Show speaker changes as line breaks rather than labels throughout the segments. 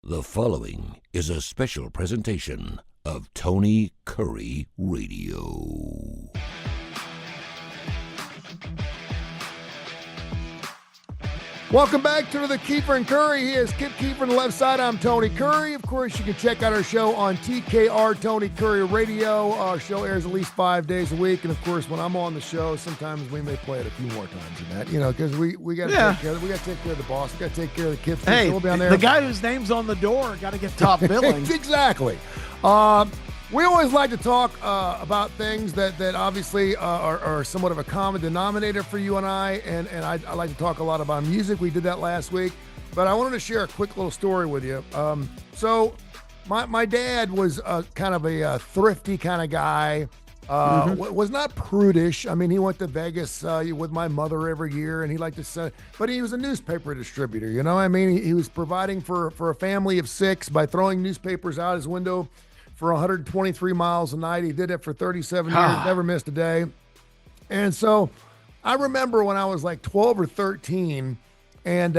The following is a special presentation of Tony Kurre Radio.
Welcome back to the Keefer and Kurre. He is Kip Keefer on the left side. I'm Tony Kurre. Of course, you can check out our show on TKR Tony Kurre Radio. Our show airs at least 5 days a week, and of course, when I'm on the show, sometimes we may play it a few more times than that. You know, because we got to take care of we got to take care of the boss. We got to take care of the kids.
Hey,
down there.
The guy whose name's on the door got to get top billing.
Exactly. We always like to talk about things that obviously are somewhat of a common denominator for you and I like to talk a lot about music. We did that last week, but I wanted to share a quick little story with you. So my dad was kind of a thrifty kind of guy, was not prudish. I mean, he went to Vegas with my mother every year, and he liked to send, but he was a newspaper distributor, you know? I mean, he was providing for a family of 6 by throwing newspapers out his window for 123 miles a night. He did it for 37 years, never missed a day. And so I remember when I was like 12 or 13 and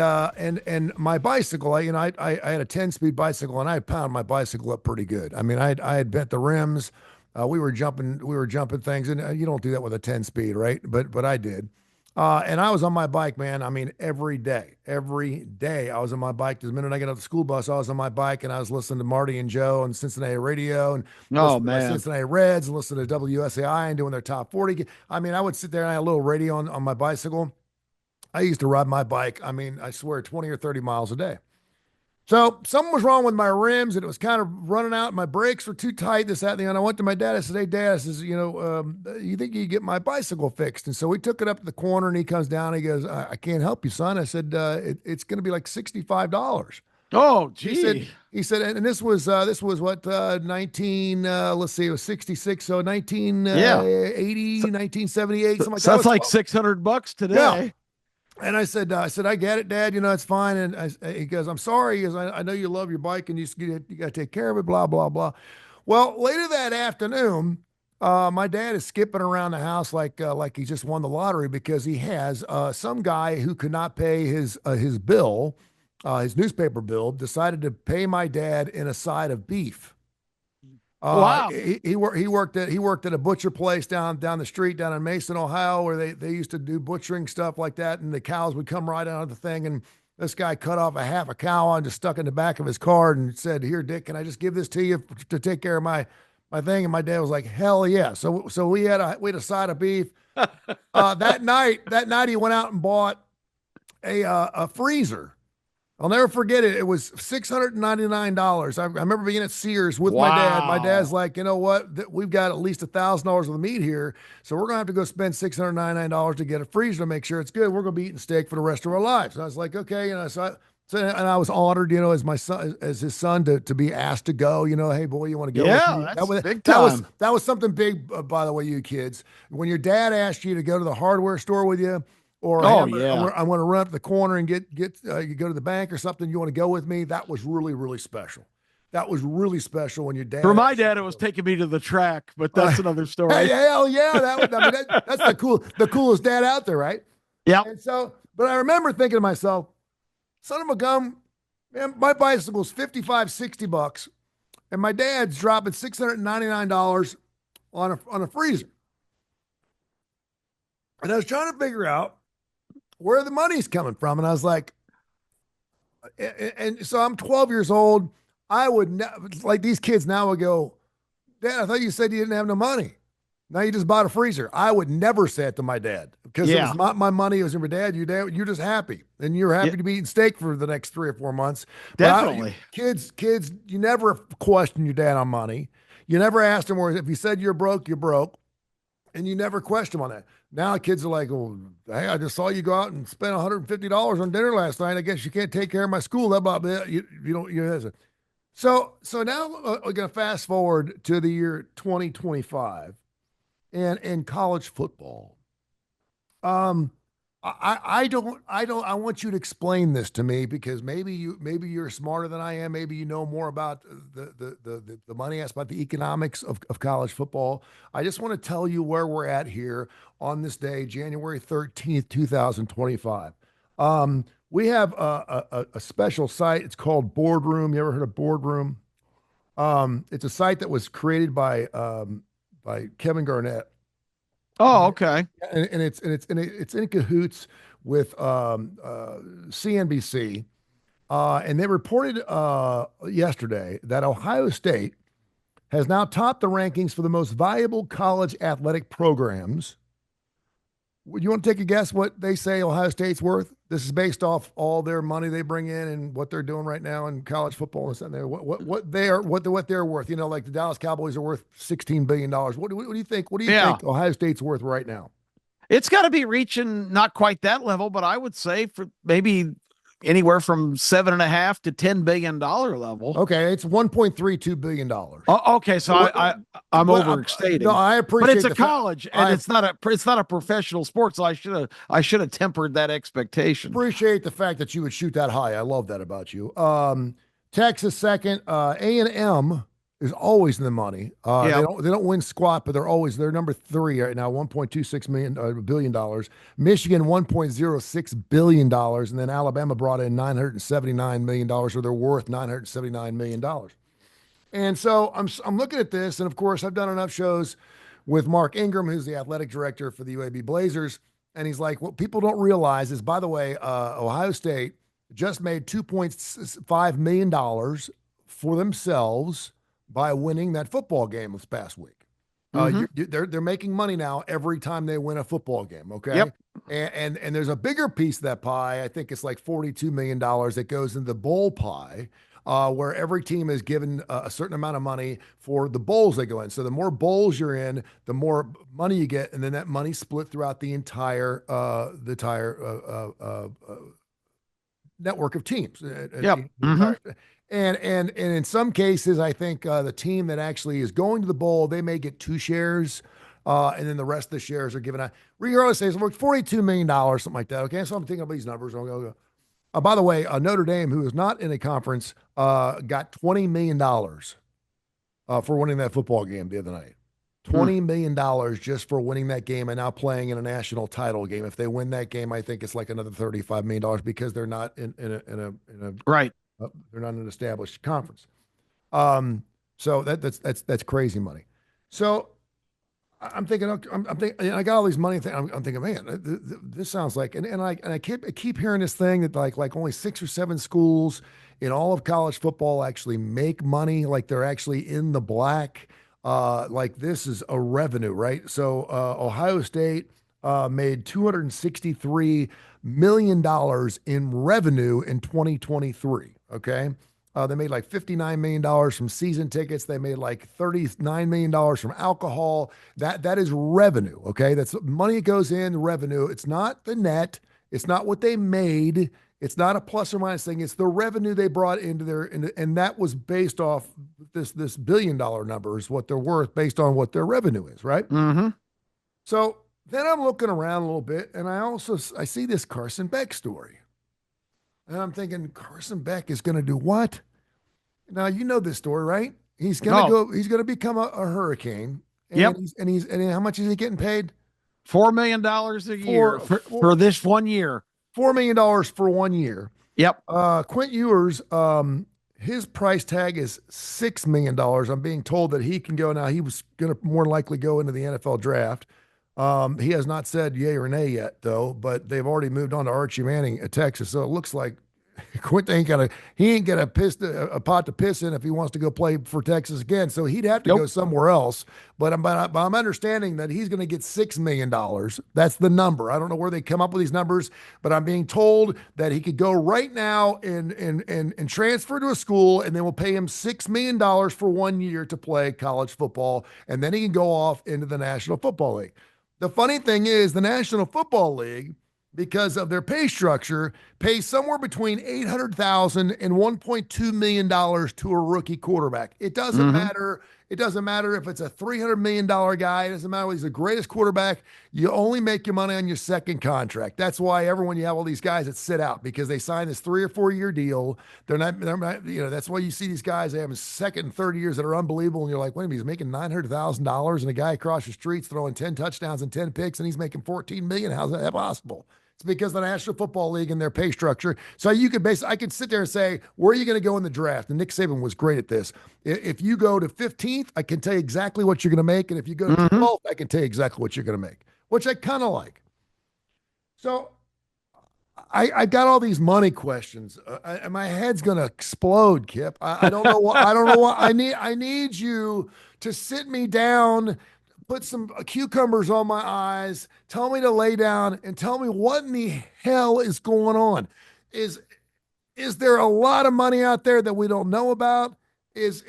my bicycle, I had a 10-speed bicycle, and I pounded my bicycle up pretty good. I mean, I had bent the rims. We were jumping things, and you don't do that with a 10-speed, right? But I did. And I was on my bike, man. I mean, every day I was on my bike. The minute I got off the school bus, I was on my bike, and I was listening to Marty and Joe and Cincinnati radio, and listening to Cincinnati Reds, and listening to WSAI and doing their top 40. I mean, I would sit there and I had a little radio on my bicycle. I used to ride my bike, I mean, I swear 20 or 30 miles a day. So something was wrong with my rims, and it was kind of running out. My brakes were too tight, this, that, and the other. And I went to my dad. I said, "Hey, Dad," I says, you think you could get my bicycle fixed? And so we took it up to the corner, and he comes down. And he goes, I can't help you, son. I said, it's going to be like $65.
Oh, gee.
He said, and this was what, 19, let's see, it was 66. So 1980, 1978, something like that.
So that's like $600 today.
Yeah. And I said, I get it, Dad. You know, it's fine. And he goes, I'm sorry. He goes, I know you love your bike and you got to take care of it, blah, blah, blah. Well, later that afternoon, my dad is skipping around the house like he just won the lottery, because he has some guy who could not pay his bill, his newspaper bill, decided to pay my dad in a side of beef.
Wow.
He worked at a butcher place down the street down in Mason, Ohio, where they used to do butchering stuff like that, and the cows would come right out of the thing, and this guy cut off a half a cow and just stuck in the back of his car and said, "Here, Dick, can I just give this to you to take care of my thing?" And my dad was like, "Hell yeah!" So we had a side of beef. That night he went out and bought a freezer. I'll never forget it. It was $699. I remember being at Sears with my dad. My dad's like, you know what? We've got at least $1,000 worth of meat here, so we're gonna have to go spend $699 to get a freezer to make sure it's good. We're gonna be eating steak for the rest of our lives. And I was like, okay, you know. So I was honored, you know, as my son, as his son, to be asked to go. You know, hey boy, you want to go?
Yeah, that's big time.
That was something big, by the way, you kids. When your dad asked you to go to the hardware store with you. Or I'm going to run up the corner and get you go to the bank or something. You want to go with me? That was really, really special. That was really special when your dad.
For my dad, it was taking me to the track, but that's another story.
Hey, hell yeah! That's the coolest dad out there, right?
Yeah.
And so, but I remember thinking to myself, son of a gun, man, my bicycle's $55-$60, and my dad's dropping $699 on a freezer. And I was trying to figure out where the money's coming from. And I was like, and so I'm 12 years old. I would like these kids now would go, "Dad, I thought you said you didn't have no money. Now you just bought a freezer." I would never say it to my dad, because it was not my money. It was your dad. You're just happy, and you're happy to be eating steak for the next 3 or 4 months.
Definitely.
Kids, you never question your dad on money. You never asked him, or if he said you're broke, you're broke. And you never question him on that. Now kids are like, "Oh, hey, I just saw you go out and spend $150 on dinner last night. I guess you can't take care of my school." That blah, blah. You don't. So now we're going to fast forward to the year 2025, and in college football. I want you to explain this to me, because maybe you're smarter than I am. Maybe you know more about the money aspect, about the economics of college football. I just want to tell you where we're at here on this day, January 13th, 2025. We have a special site. It's called Boardroom. You ever heard of Boardroom? It's a site that was created by Kevin Garnett,
Oh, okay.
and it's in cahoots with CNBC, and they reported yesterday that Ohio State has now topped the rankings for the most valuable college athletic programs. Would you want to take a guess what they say Ohio State's worth? This is based off all their money they bring in and what they're doing right now in college football and stuff. What they're worth. You know, like the Dallas Cowboys are worth $16 billion. What do you think? What do you think Ohio State's worth right now?
It's got to be reaching not quite that level, but I would say for maybe anywhere from $7.5 to $10 billion level.
Okay, it's $1.32 billion.
Oh, okay, so I'm overstating.
No, I appreciate,
but it's a college, and it's not a professional sport. So I should have tempered that expectation.
Appreciate the fact that you would shoot that high. I love that about you. Texas second. A&M is always in the money. They don't win squat, but they're number 3 right now, $1.26 billion. Michigan, $1.06 billion, and then Alabama brought in $979 million, or they're worth $979 million. And so I'm looking at this, and of course I've done enough shows with Mark Ingram, who's the athletic director for the UAB Blazers, and he's like, what people don't realize is, by the way, Ohio State just made $2.5 million for themselves by winning that football game this past week. They're making money now every time they win a football game, okay?
Yep.
And there's a bigger piece of that pie. I think it's like $42 million that goes into the bowl pie, where every team is given a certain amount of money for the bowls they go in. So the more bowls you're in, the more money you get, and then that money split throughout the entire network of teams. And in some cases, I think the team that actually is going to the bowl, they may get 2 shares, and then the rest of the shares are given out. Regardless, it's worth $42 million, something like that. Okay, so I'm thinking of these numbers. I'll go. By the way, Notre Dame, who is not in a conference, got $20 million for winning that football game the other night. $20 million just for winning that game and now playing in a national title game. If they win that game, I think it's like another $35 million because they're not in a
right.
They're not an established conference. So that's crazy money. So I'm thinking, I got all these money things. I'm thinking, man, this sounds like, and I keep hearing this thing that like only 6 or 7 schools in all of college football actually make money, like they're actually in the black. Like this is a revenue, right? So Ohio State made $263 million in revenue in 2023. Okay. They made like $59 million from season tickets. They made like $39 million from alcohol. That is revenue. Okay. That's money that goes in, revenue. It's not the net. It's not what they made. It's not a plus or minus thing. It's the revenue they brought and that was based off this $1 billion number is what they're worth based on what their revenue is, right?
Mm-hmm.
So then I'm looking around a little bit, and I see this Carson Beck story. And I'm thinking, Carson Beck is going to do what? Now, you know this story, right? He's going to go. He's going to become a Hurricane. And and how much is he getting paid?
$4 million a year for this 1 year.
$4 million for 1 year.
Yep.
Quint Ewers, his price tag is $6 million. I'm being told that he can go now. He was going to more likely go into the NFL draft. He has not said yay or nay yet, though, but they've already moved on to Archie Manning at Texas. So it looks like Quint ain't got a pot to piss in if he wants to go play for Texas again. So he'd have to go somewhere else. But I'm understanding that he's going to get $6 million. That's the number. I don't know where they come up with these numbers, but I'm being told that he could go right now and transfer to a school, and then we'll pay him $6 million for 1 year to play college football, and then he can go off into the National Football League. The funny thing is the National Football League, because of their pay structure, pays somewhere between $800,000 and $1.2 million to a rookie quarterback. It doesn't matter. It doesn't matter if it's a $300 million guy. It doesn't matter if he's the greatest quarterback. You only make your money on your second contract. That's why you have all these guys that sit out because they sign this 3 or 4 year deal. They're not, that's why you see these guys, they have second and third years that are unbelievable. And you're like, wait a minute, he's making $900,000 and a guy across the street's throwing 10 touchdowns and 10 picks and he's making $14 million. How's that possible? It's because of the National Football League and their pay structure. So you could basically, I could sit there and say, where are you going to go in the draft? And Nick Saban was great at this. If you go to 15th, I can tell you exactly what you're going to make. And if you go to 12th, I can tell you exactly what you're going to make, which I kind of like. So I got all these money questions, and my head's gonna explode, Kip. I don't know what I don't know what I need you to sit me down, put some cucumbers on my eyes, tell me to lay down, and tell me what in the hell is going on. Is is there a lot of money out there that we don't know about? Is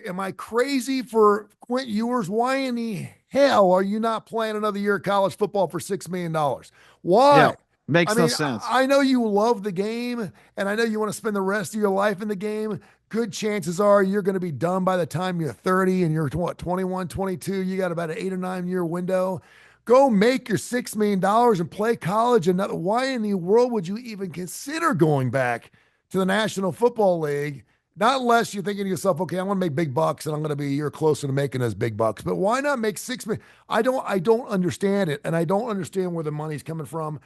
am I crazy for Quint Ewers? Why in the hell are you not playing another year of college football for $6 million? Why?
Yeah, makes
I
no
mean,
sense.
I know you love the game, and I know you want to spend the rest of your life in the game. Good chances are you're going to be done by the time you're 30 and you're what, 21, 22. You got about an 8 or 9 year window. Go make your $6 million and play college. And why in the world would you even consider going back to the National Football League? Not unless you're thinking to yourself, okay, I want to make big bucks and I'm going to be a year closer to making those big bucks. But why not make 6 million? I don't understand it. And I don't understand where the money's coming from.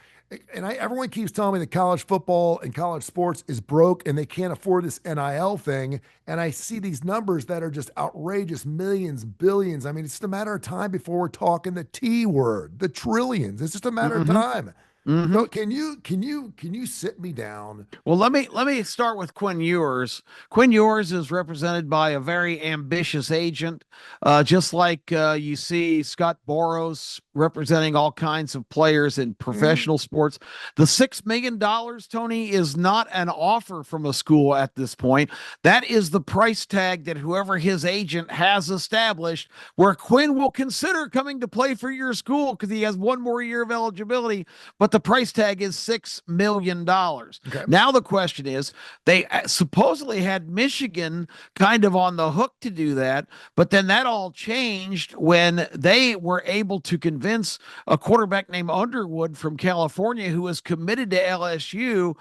And everyone keeps telling me that college football and college sports is broke and they can't afford this NIL thing. And I see these numbers that are just outrageous, millions, billions. I mean, it's just a matter of time before we're talking the T word, the trillions. It's just a matter of time. So can you sit me down?
Well, let me start with Quinn Ewers. Quinn Ewers is represented by a very ambitious agent, just like you see Scott Boros representing all kinds of players in professional sports. The $6 million, Tony, is not an offer from a school at this point. That is the price tag that whoever his agent has established, where Quinn will consider coming to play for your school because he has one more year of eligibility. But the price tag is $6 million.
Okay.
Now the question is, they supposedly had Michigan kind of on the hook to do that, but then that all changed when they were able to convince a quarterback named Underwood from California, who was committed to LSU,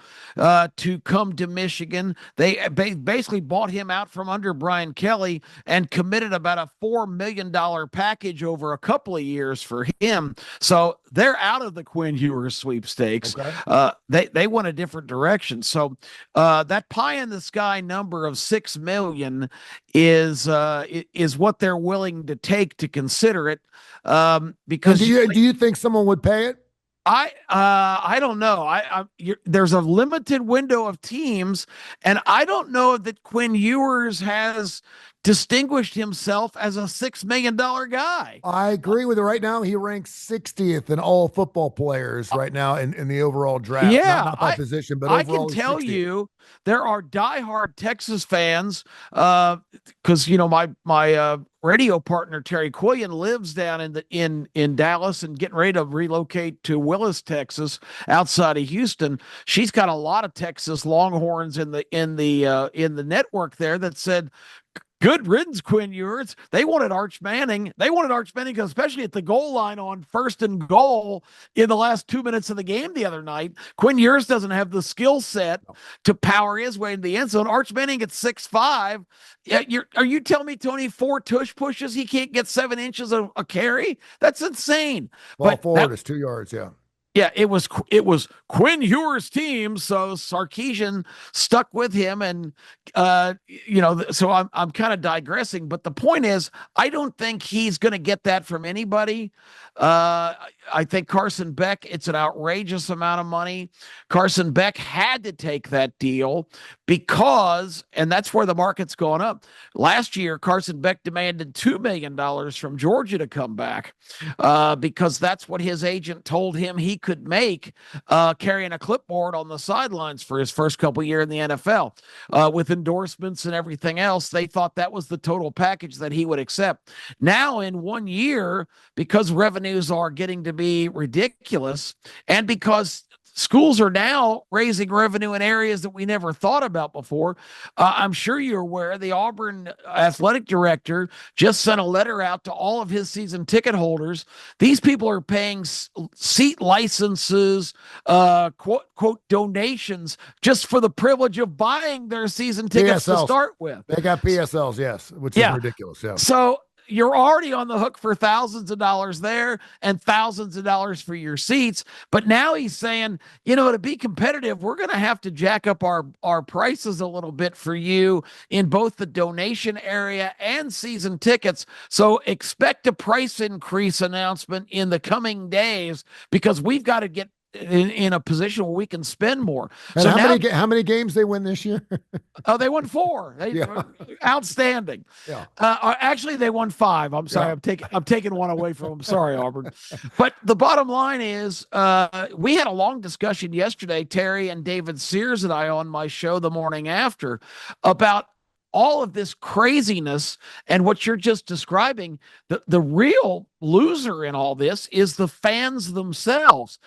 to come to Michigan. They basically bought him out from under Brian Kelly and committed about a $4 million package over a couple of years for him. So they're out of the Quinn Ewers sweepstakes.
Okay.
They went a different direction. So that pie in the sky number of 6 million is what they're willing to take to consider it. Because
do you think someone would pay it?
I don't know. There's a limited window of teams, and I don't know that Quinn Ewers has distinguished himself as a $6 million guy.
I agree with it. Right now, he ranks 60th in all football players right now in the overall draft.
Yeah,
not by position, but
I
overall,
can tell
60th.
you there are diehard Texas fans, because my radio partner Terry Quillian lives down in Dallas and getting ready to relocate to Willis, Texas, outside of Houston. She's got a lot of Texas Longhorns in the network there that said, good riddance, Quinn Ewers. They wanted Arch Manning. They wanted Arch Manning, especially at the goal line on 1st and goal in the last 2 minutes of the game the other night. Quinn Ewers doesn't have the skill set to power his way into the end zone. Arch Manning at 6'5". Are you telling me, Tony, 4 tush pushes, he can't get 7 inches of a carry? That's insane.
Ball forward is 2 yards, yeah.
Yeah, it was Quinn Ewers' team, so Sarkisian stuck with him, and so I'm kind of digressing, but the point is, I don't think he's going to get that from anybody. I think Carson Beck, it's an outrageous amount of money. Carson Beck had to take that deal because, and that's where the market's gone up. Last year, Carson Beck demanded $2 million from Georgia to come back, because that's what his agent told him he could make, carrying a clipboard on the sidelines for his first couple years in the NFL, with endorsements and everything else. They thought that was the total package that he would accept. Now in 1 year, because revenues are getting to be ridiculous, and because schools are now raising revenue in areas that we never thought about before. I'm sure you're aware the Auburn athletic director just sent a letter out to all of his season ticket holders. These people are paying seat licenses, quote, donations, just for the privilege of buying their season tickets
PSLs.
to start with.
They got PSLs, yes, which is ridiculous. Yeah.
So you're already on the hook for thousands of dollars there and thousands of dollars for your seats. But now he's saying, to be competitive, we're going to have to jack up our prices a little bit for you in both the donation area and season tickets. So expect a price increase announcement in the coming days because we've got to get in a position where we can spend more.
And
so
how many games they win this year?
Oh, they won 4.
Yeah.
Outstanding.
Yeah.
Actually, they won 5. I'm sorry,
Yeah.
I'm taking one away from them. Sorry, Auburn. But the bottom line is, we had a long discussion yesterday, Terry and David Sears and I on my show the morning after about all of this craziness and what you're just describing. The real loser in all this is the fans themselves.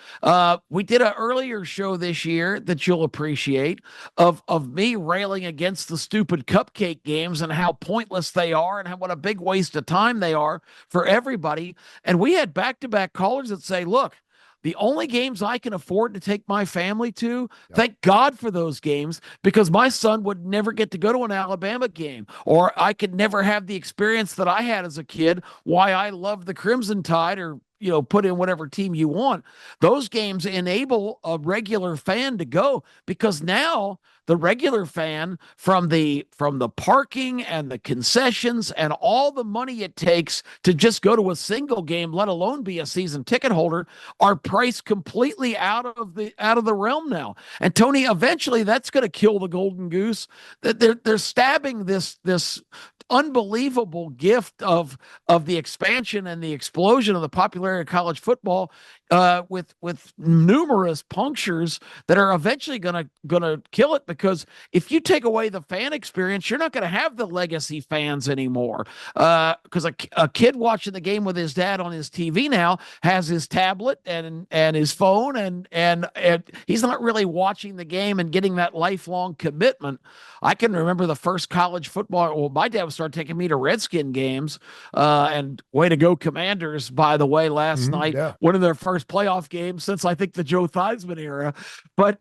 We did an earlier show this year that you'll appreciate of me railing against the stupid cupcake games and how pointless they are and what a big waste of time they are for everybody. And we had back-to-back callers that say, look, the only games I can afford to take my family to, thank God for those games, because my son would never get to go to an Alabama game, or I could never have the experience that I had as a kid, why I love the Crimson Tide, or put in whatever team you want. Those games enable a regular fan to go, because now the regular fan, from the parking and the concessions and all the money it takes to just go to a single game, let alone be a season ticket holder, are priced completely out of the realm now. And Tony, eventually that's going to kill the golden goose. That they're stabbing this unbelievable gift of the expansion and the explosion of the popularity of college football with numerous punctures that are eventually gonna kill it. Because if you take away the fan experience, you're not going to have the legacy fans anymore. Because a kid watching the game with his dad on his TV now has his tablet and his phone, and he's not really watching the game and getting that lifelong commitment. I can remember the first college football. Well, my dad started taking me to Redskin games, and way to go Commanders, by the way, last night, one of their first playoff games since I think the Joe Theismann era. But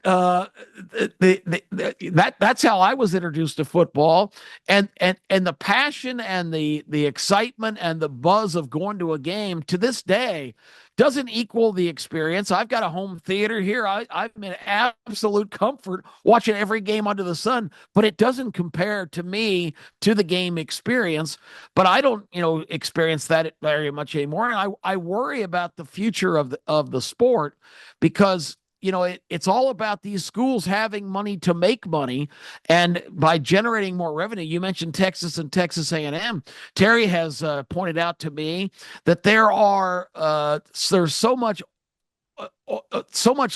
that's how I was introduced to football, and the passion and the excitement and the buzz of going to a game to this day doesn't equal the experience. I've got a home theater here. I'm in absolute comfort watching every game under the sun, but it doesn't compare to me to the game experience. But I don't, experience that very much anymore. And I worry about the future of the sport, because it's all about these schools having money to make money, and by generating more revenue. You mentioned Texas and Texas A&M. Terry has pointed out to me that there's so much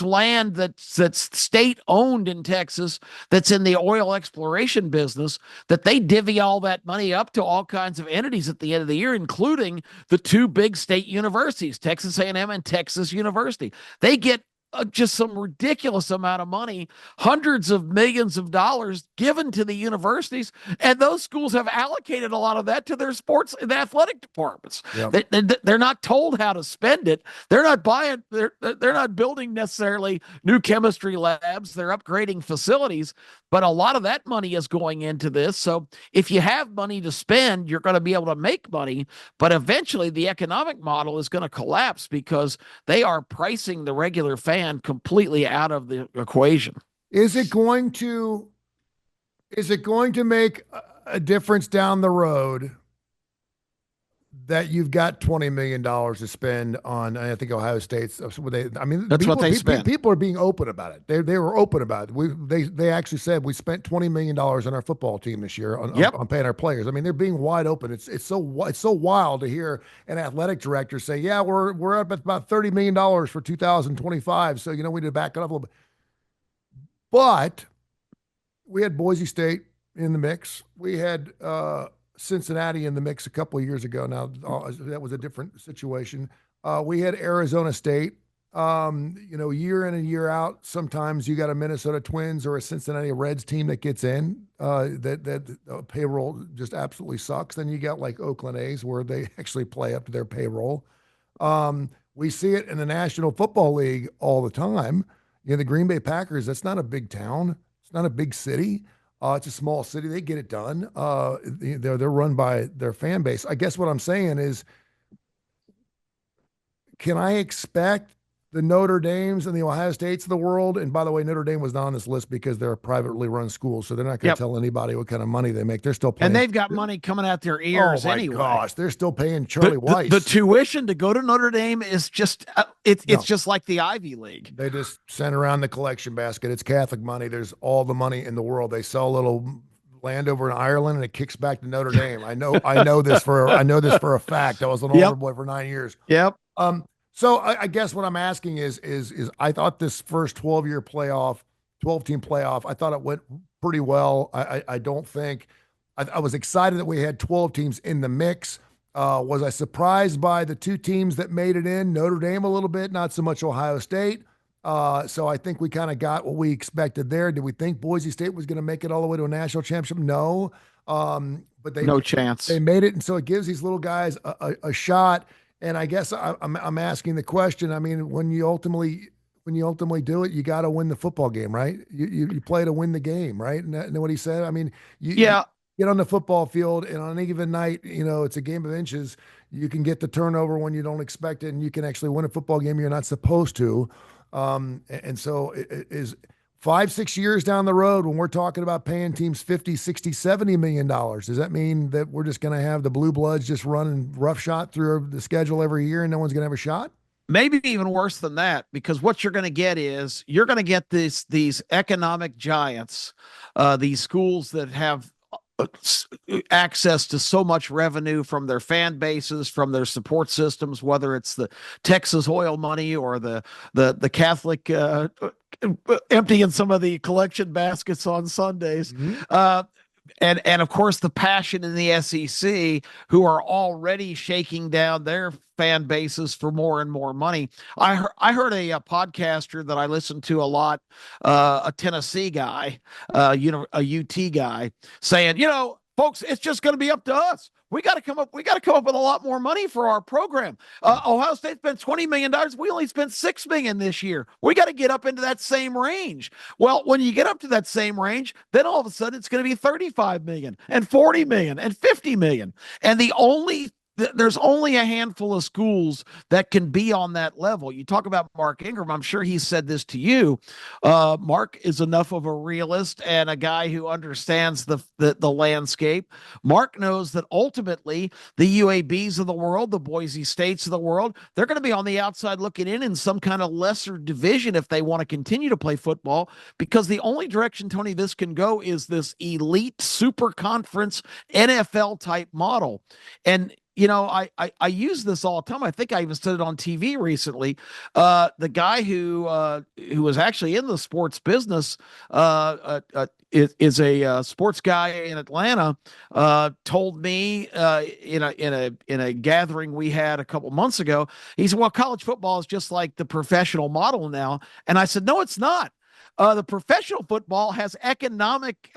land that's state owned in Texas that's in the oil exploration business, that they divvy all that money up to all kinds of entities at the end of the year, including the 2 big state universities, Texas A&M and Texas University. They get just some ridiculous amount of money, hundreds of millions of dollars given to the universities, and those schools have allocated a lot of that to their sports and athletic departments. Yep. They're not told how to spend it. They're not buying. They're not building necessarily new chemistry labs. They're upgrading facilities, but a lot of that money is going into this. So if you have money to spend, you're going to be able to make money, but eventually the economic model is going to collapse because they are pricing the regular fan completely out of the equation.
Is it going to make a difference down the road that you've got $20 million to spend on, I think, Ohio State's?
That's what they spent.
People are being open about it. They were open about it. They actually said we spent $20 million on our football team this year on paying our players. I mean, they're being wide open. It's so wild to hear an athletic director say, yeah, we're up at about $30 million for 2025. So, we need to back it up a little bit. But we had Boise State in the mix. We had Cincinnati in the mix a couple of years ago. Now, that was a different situation. We had Arizona State. Year in and year out, sometimes you got a Minnesota Twins or a Cincinnati Reds team that gets in. That payroll just absolutely sucks. Then you got like Oakland A's, where they actually play up to their payroll. We see it in the National Football League all the time. The Green Bay Packers, that's not a big town. It's not a big city. It's a small city. They get it done. They're run by their fan base. I guess what I'm saying is, can I expect the Notre Dames and the Ohio States of the world? And by the way, Notre Dame was not on this list because they're a privately run school, so they're not going to
Yep.
tell anybody what kind of money they make. They're still
And
paying.
they've got money coming out their
Oh
ears
my
anyway.
gosh, they're still paying Charlie Weiss.
The tuition to go to Notre Dame is just it's
No.
just like the Ivy League.
They just send around the collection basket. It's Catholic money. There's all the money in the world. They sell a little land over in Ireland and it kicks back to Notre Dame. I know this for a fact. I was an altar boy for 9 years.
Yep.
So I guess what I'm asking is I thought this first 12-year playoff, 12-team playoff, I thought it went pretty well. I don't think I was excited that we had 12 teams in the mix. Was I surprised by the two teams that made it in? Notre Dame a little bit, not so much Ohio State. So I think we kind of got what we expected there. Did we think Boise State was going to make it all the way to a national championship? No. But
no chance.
They made it, and so it gives these little guys a shot. And I guess I'm asking the question. I mean, when you ultimately do it, you got to win the football game, right? You play to win the game, right? And what he said. I mean, you get on the football field, and on any given night, it's a game of inches. You can get the turnover when you don't expect it, and you can actually win a football game you're not supposed to. And so it is 5-6 years down the road when we're talking about paying teams 50, 60, $70 million. Does that mean that we're just going to have the blue bloods just running roughshod through the schedule every year and no one's going to have a shot?
Maybe even worse than that, because what you're going to get is you're going to get these economic giants, these schools that have access to so much revenue from their fan bases, from their support systems, whether it's the Texas oil money or the Catholic emptying some of the collection baskets on Sundays. Mm-hmm. And of course the passion in the SEC, who are already shaking down their fan bases for more and more money. I heard a podcaster that I listened to a lot, a Tennessee guy, a UT guy, saying, folks, it's just going to be up to us. We got to come up with a lot more money for our program. Ohio State spent $20 million. We only spent $6 million this year. We got to get up into that same range. Well, when you get up to that same range, then all of a sudden it's going to be $35 million and $40 million and $50 million. And there's only a handful of schools that can be on that level. You talk about Mark Ingram. I'm sure he said this to you. Mark is enough of a realist and a guy who understands the landscape. Mark knows that ultimately the UABs of the world, the Boise States of the world, they're going to be on the outside looking in some kind of lesser division if they want to continue to play football, because the only direction, Tony, this can go is this elite super conference NFL type model. And I use this all the time. I think I even said it on TV recently. The guy who was actually in the sports business is a sports guy in Atlanta. Told me in a gathering we had a couple months ago. He said, "Well, college football is just like the professional model now." And I said, "No, it's not. The professional football has economic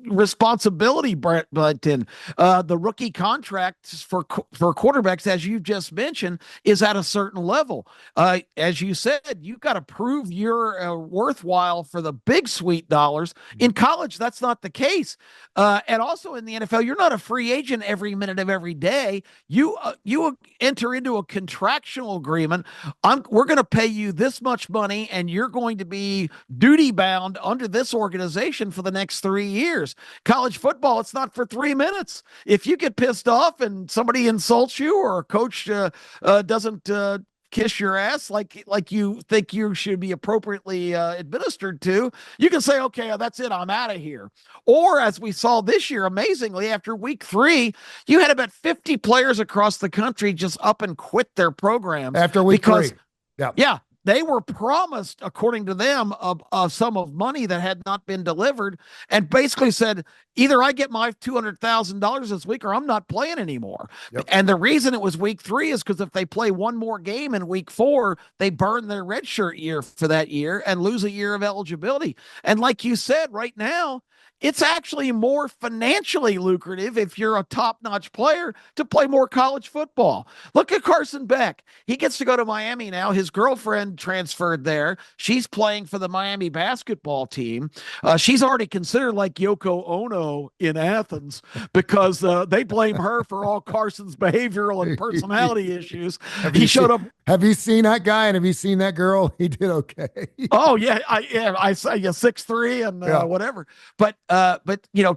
responsibility, Brenton. The rookie contracts for quarterbacks, as you just mentioned, is at a certain level. As you said, you've got to prove you're worthwhile for the big sweet dollars. In college, that's not the case. And also in the NFL, you're not a free agent every minute of every day. You enter into a contractual agreement. We're going to pay you this much money, and you're going to be duty bound under this organization for the next 3 years. College football, it's not for 3 minutes. If you get pissed off and somebody insults you, or a coach doesn't kiss your ass like you think you should be appropriately administered to, you can say, okay, that's it, I'm out of here. Or as we saw this year, amazingly, after week 3, you had about 50 players across the country just up and quit their programs
after week 3.
Yeah. They were promised, according to them, a sum of money that had not been delivered, and basically said, either I get my $200,000 this week or I'm not playing anymore. Yep. And the reason it was week 3 is because if they play one more game in week 4, they burn their redshirt year for that year and lose a year of eligibility. And like you said, right now, it's actually more financially lucrative if you're a top-notch player to play more college football. Look at Carson Beck. He gets to go to Miami now. His girlfriend transferred there. She's playing for the Miami basketball team. She's already considered like Yoko Ono in Athens because they blame her for all Carson's behavioral and personality issues. He showed up.
Have you seen that guy and have you seen that girl? He did okay.
Oh yeah, I say 6'3" and whatever. But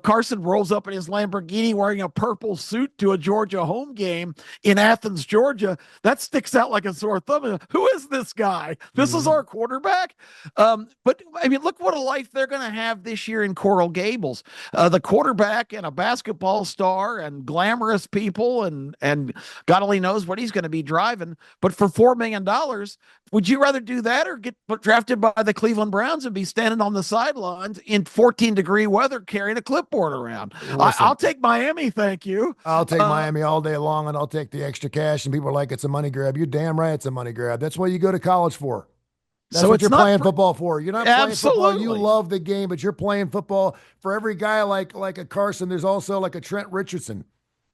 Carson rolls up in his Lamborghini wearing a purple suit to a Georgia home game in Athens, Georgia. That sticks out like a sore thumb. Who is this guy? This is our quarterback. But I mean, look what a life they're going to have this year in Coral Gables. The quarterback and a basketball star and glamorous people and God only knows what he's going to be driving. But for $4 million, would you rather do that or get drafted by the Cleveland Browns and be standing on the sidelines in 14-degree weather carrying a clipboard around? I'll take Miami, thank you.
I'll take Miami all day long, and I'll take the extra cash. And people are like, it's a money grab. You're damn right it's a money grab. That's what you go to college for. That's what you're playing football for. You're not playing football. You love the game, but you're playing football. For every guy like a Carson, there's also like a Trent Richardson,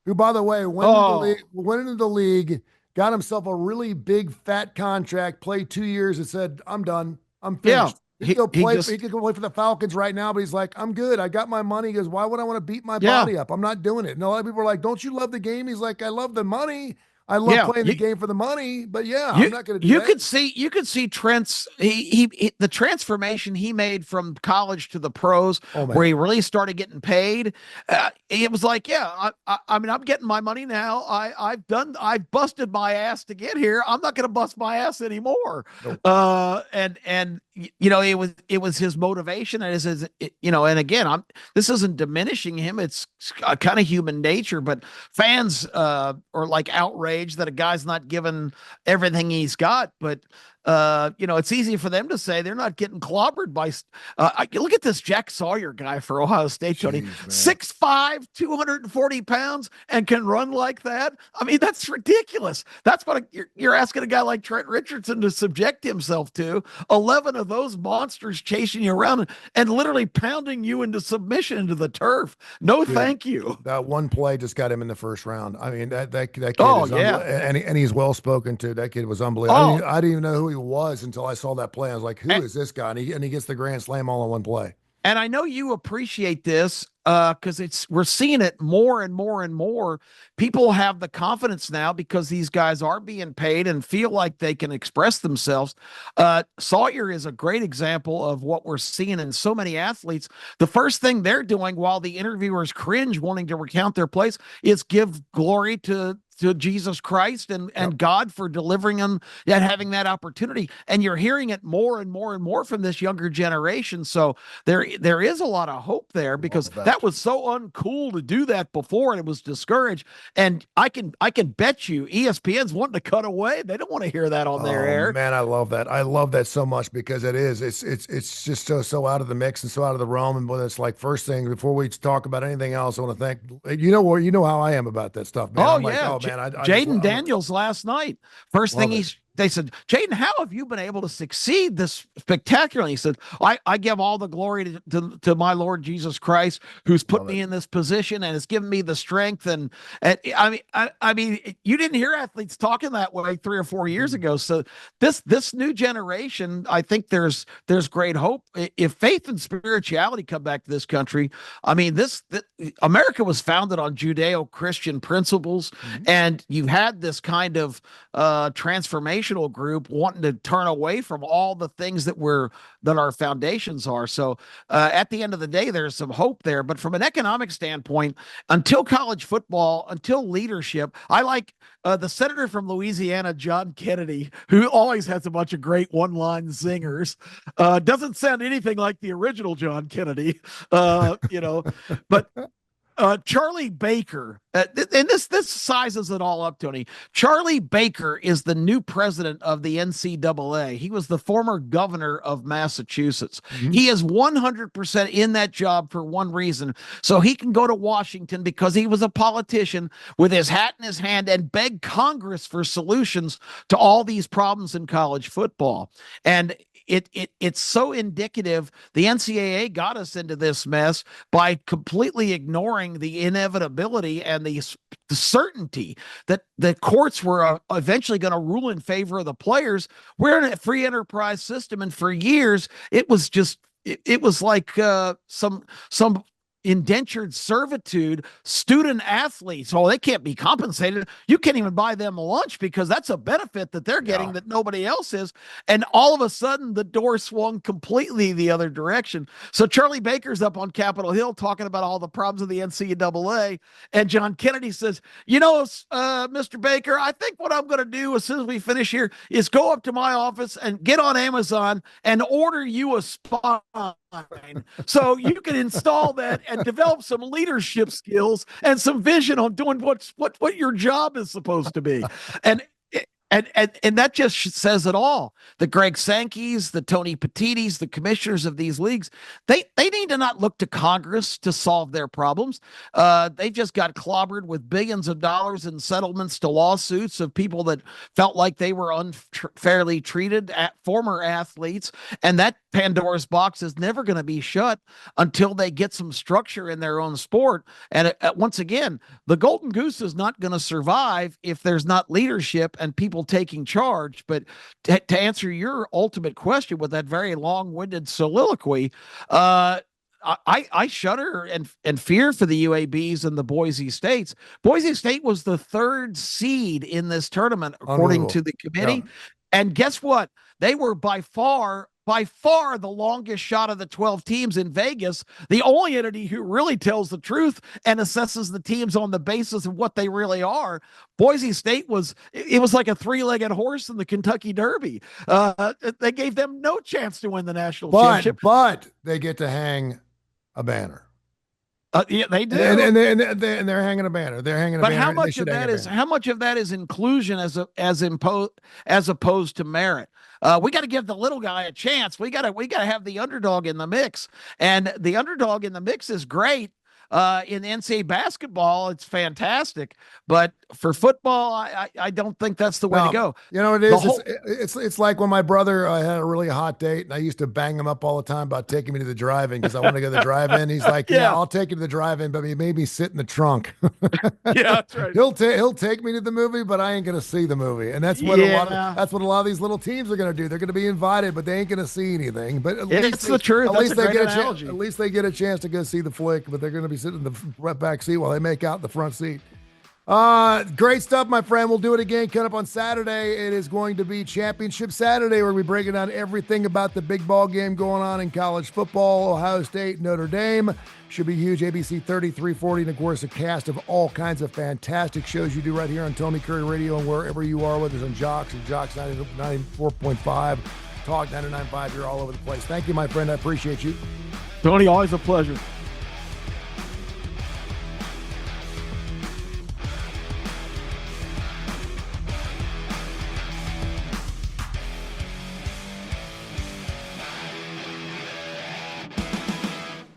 who, by the way, went into the league, got himself a really big fat contract, played 2 years, and said, I'm done. I'm finished. He could go play for the Falcons right now, but he's like, I'm good. I got my money. He goes, why would I want to beat my body up? I'm not doing it. And a lot of people are like, don't you love the game? He's like, I love the money. I love playing the game for the money, but I'm not going to do that.
You could see Trent's the transformation he made from college to the pros, where he really started getting paid. It was like, I mean, I'm getting my money now. I've busted my ass to get here. I'm not going to bust my ass anymore. Nope. It was his motivation, and and again, this isn't diminishing him. It's kind of human nature, but fans are like outraged that a guy's not given everything he's got, but it's easy for them to say they're not getting clobbered by. Look at this Jack Sawyer guy for Ohio State, Tony. 6'5", 240 pounds, and can run like that. I mean, that's ridiculous. That's what you're asking a guy like Trent Richardson to subject himself to. 11 of those monsters chasing you around and literally pounding you into submission into the turf. No, thank you.
That one play just got him in the first round. I mean, that kid is and he's well spoken to. That kid was unbelievable. I didn't even know who he was until I saw that play. I was like, who is this guy? And he gets the grand slam all in one play.
And I know you appreciate this because we're seeing it more and more and more. People have the confidence now because these guys are being paid and feel like they can express themselves. Sawyer is a great example of what we're seeing in so many athletes. The first thing they're doing while the interviewers cringe wanting to recount their plays is give glory to Jesus Christ and God for delivering them and having that opportunity. And you're hearing it more and more and more from this younger generation. So there is a lot of hope there because that was so uncool to do that before, and it was discouraged. And I can bet you ESPN's wanting to cut away. They don't want to hear that on their air.
Man, I love that. I love that so much because it's just so out of the mix and so out of the realm. And when it's like first thing before we talk about anything else, I want to thank you know how I am about that stuff, man. I'm like, man,
Jaden Daniels last night. First thing they said, Jaden, how have you been able to succeed this spectacularly? He said, I give all the glory to my Lord Jesus Christ, who's put me in this position and has given me the strength. And I mean, you didn't hear athletes talking that way 3 or 4 years ago. So this new generation, I think there's great hope. If faith and spirituality come back to this country, I mean, America was founded on Judeo-Christian principles, and you had this kind of transformation group wanting to turn away from all the things that our foundations are. So at the end of the day, there's some hope there. But from an economic standpoint, until college football, until leadership, I like the senator from Louisiana, John Kennedy, who always has a bunch of great one-line zingers. Doesn't sound anything like the original John Kennedy, but Charlie Baker, and this sizes it all up, Tony. Charlie Baker is the new president of the NCAA. He was the former governor of Massachusetts. He is 100% in that job for one reason, so he can go to Washington because he was a politician with his hat in his hand and beg Congress for solutions to all these problems in college football. And it's so indicative. The NCAA got us into this mess by completely ignoring the inevitability and the certainty that the courts were eventually going to rule in favor of the players. We're in a free enterprise system, and for years it was just it was like some indentured servitude student athletes. Oh, they can't be compensated. You can't even buy them lunch because that's a benefit that they're getting that nobody else is. And all of a sudden the door swung completely the other direction. So Charlie Baker's up on Capitol Hill talking about all the problems of the NCAA, and John Kennedy says, Mr. Baker, I think what I'm going to do as soon as we finish here is go up to my office and get on Amazon and order you a spine so you can install that and develop some leadership skills and some vision on doing what your job is supposed to be. And that just says it all. The Greg Sankeys, the Tony Petittis, the commissioners of these leagues, they need to not look to Congress to solve their problems. They just got clobbered with billions of dollars in settlements to lawsuits of people that felt like they were unfairly treated, former athletes. And that Pandora's box is never going to be shut until they get some structure in their own sport. And once again, the Golden Goose is not going to survive if there's not leadership and people taking charge. But to answer your ultimate question with that very long-winded soliloquy, I shudder and fear for the UABs and the Boise States. Boise State was the 3rd seed in this tournament, according to the committee. Yeah. And guess what? They were by far the longest shot of the 12 teams in Vegas, the only entity who really tells the truth and assesses the teams on the basis of what they really are. Boise State was like a 3-legged horse in the Kentucky Derby. They gave them no chance to win the national championship.
But they get to hang a banner.
Yeah, they do,
and they're hanging a banner. They're hanging a banner.
But how much of that is inclusion as opposed to merit? We got to give the little guy a chance. We got to have the underdog in the mix, and the underdog in the mix is great. In NCAA basketball, it's fantastic, but for football, I don't think that's the way to go.
You know, it is. It's like when my brother had a really hot date, and I used to bang him up all the time about taking me to the drive-in because I want to go to the drive-in. He's like, "Yeah, I'll take you to the drive-in," but he made me sit in the trunk.
Yeah, that's right.
He'll take me to the movie, but I ain't going to see the movie, and that's what a lot of these little teams are going to do. They're going to be invited, but they ain't going to see anything. But
it's the truth.
At least they get a chance to go see the flick, but they're going to be sitting in the back seat while they make out in the front seat. Great stuff, my friend. We'll do it again coming up on Saturday. It is going to be Championship Saturday, where we break down everything about the big ball game going on in college football. Ohio State, Notre Dame should be huge. ABC 3340, and of course a cast of all kinds of fantastic shows you do right here on Tony Curry Radio and wherever you are, whether it's on Jocks and Jocks 94.5, Talk 99.5. You're all over the place. Thank you, my friend. I appreciate you.
Tony, always a pleasure.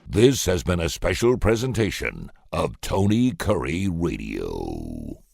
This has been a special presentation of Tony Curry Radio.